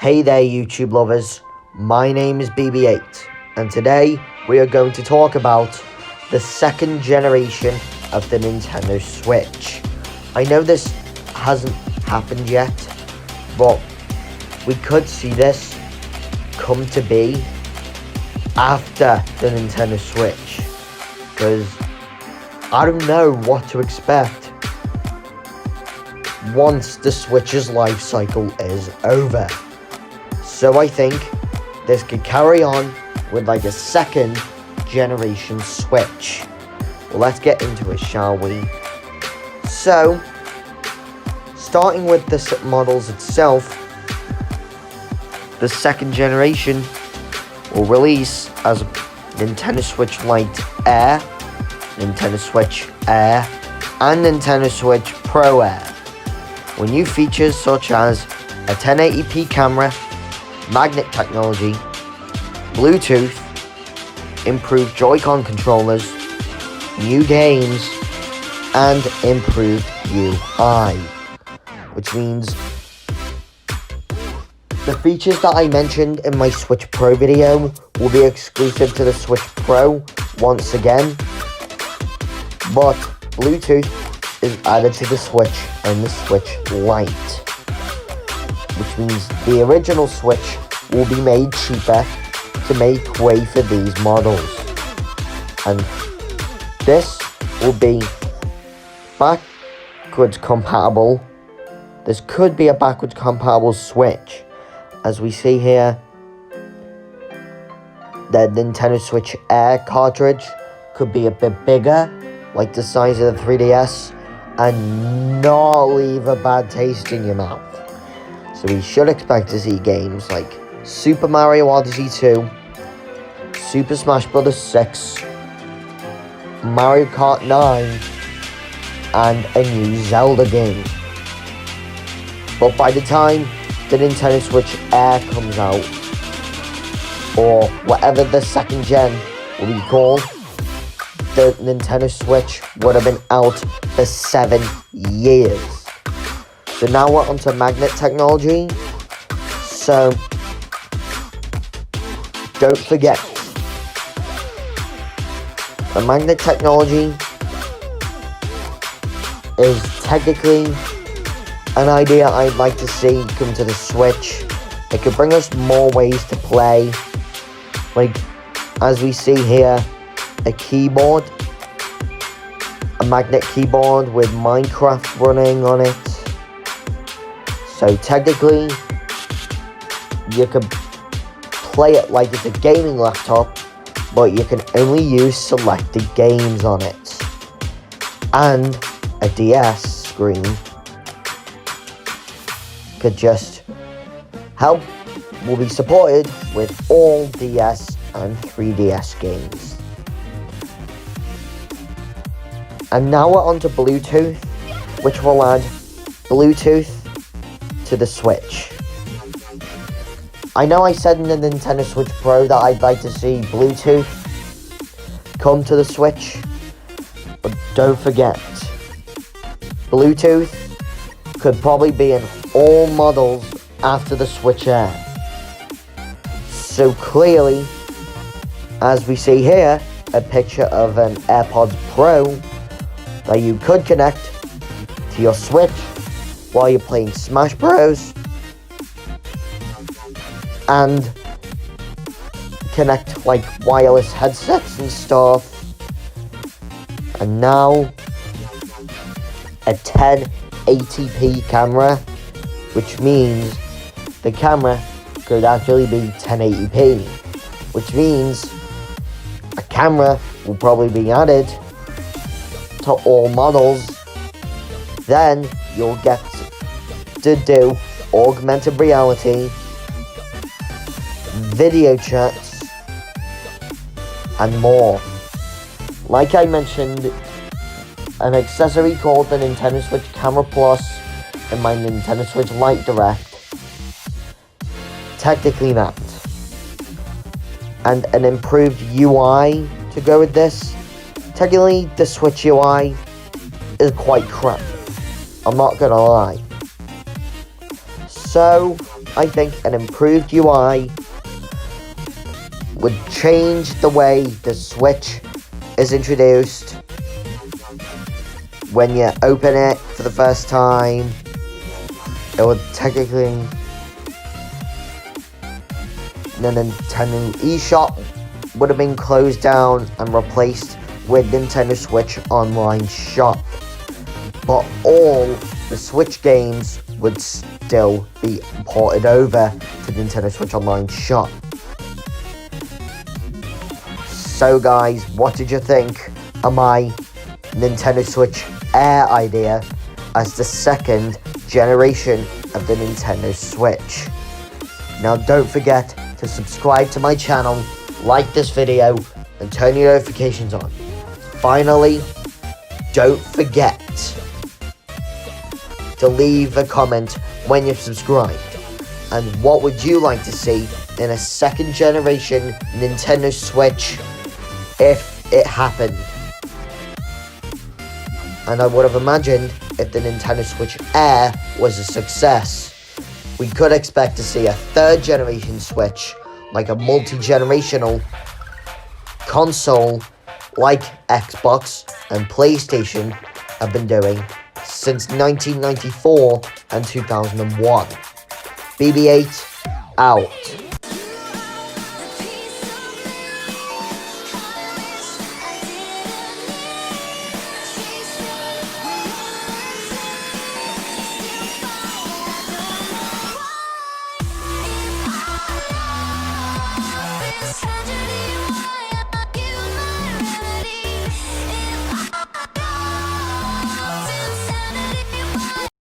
Hey there YouTube lovers, my name is BB8 and today we are going to talk about the second generation of the Nintendo Switch. I know this hasn't happened yet, but we could see this come to be after the Nintendo Switch, because I don't know what to expect once the Switch's life cycle is over. So I think this could carry on with like a second generation Switch. Well, let's get into it, shall we? So, starting with the models itself, the second generation will release as Nintendo Switch Lite Air, Nintendo Switch Air, and Nintendo Switch Pro Air, with new features such as a 1080p camera, magnet technology, Bluetooth, improved Joy-Con controllers, new games, and improved UI. Which means the features that I mentioned in my Switch Pro video will be exclusive to the Switch Pro once again, but Bluetooth is added to the Switch and the Switch Lite, which means the original Switch will be made cheaper to make way for these models, and this will be backwards compatible. This could be a backwards compatible Switch, as we see here. The Nintendo Switch Air cartridge could be a bit bigger, like the size of the 3DS, and not leave a bad taste in your mouth. So we should expect to see games like Super Mario Odyssey 2, Super Smash Bros. 6, Mario Kart 9, and a new Zelda game. But by the time the Nintendo Switch Air comes out, or whatever the second gen will be called, the Nintendo Switch would have been out for 7 years. So now we're onto magnet technology. So don't forget, the magnet technology is technically an idea I'd like to see come to the Switch. It could bring us more ways to play, like as we see here, a keyboard, a magnet keyboard with Minecraft running on it. So technically, you could play it like it's a gaming laptop, but you can only use selected games on it. And a DS screen could just help, will be supported with all DS and 3DS games. And now we're on to Bluetooth, which will add Bluetooth to the Switch. I know I said in the Nintendo Switch Pro that I'd like to see Bluetooth come to the Switch, but don't forget, Bluetooth could probably be in all models after the Switch Air. So clearly, as we see here, a picture of an AirPods Pro that you could connect to your Switch while you're playing Smash Bros. And connect like wireless headsets and stuff. And now a 1080p camera, which means the camera could actually be 1080p, which means a camera will probably be added to all models. Then you'll get to do augmented reality, video chats, and more. Like I mentioned, an accessory called the Nintendo Switch Camera Plus in my Nintendo Switch Lite Direct. Technically that. And an improved UI to go with this. Technically, the Switch UI is quite crap. I'm not gonna lie. So, I think an improved UI would change the way the Switch is introduced. When you open it for the first time, it would technically, the Nintendo eShop would have been closed down and replaced with Nintendo Switch Online Shop. But all the Switch games would still be ported over to Nintendo Switch Online Shop. So guys, what did you think of my Nintendo Switch Air idea as the second generation of the Nintendo Switch? Now don't forget to subscribe to my channel, like this video, and turn your notifications on. Finally, don't forget to leave a comment when you've subscribed. And what would you like to see in a second generation Nintendo Switch if it happened? And I would have imagined if the Nintendo Switch Air was a success, we could expect to see a third generation Switch, like a multi-generational console like Xbox and PlayStation have been doing since 1994 and 2001. BB8 out.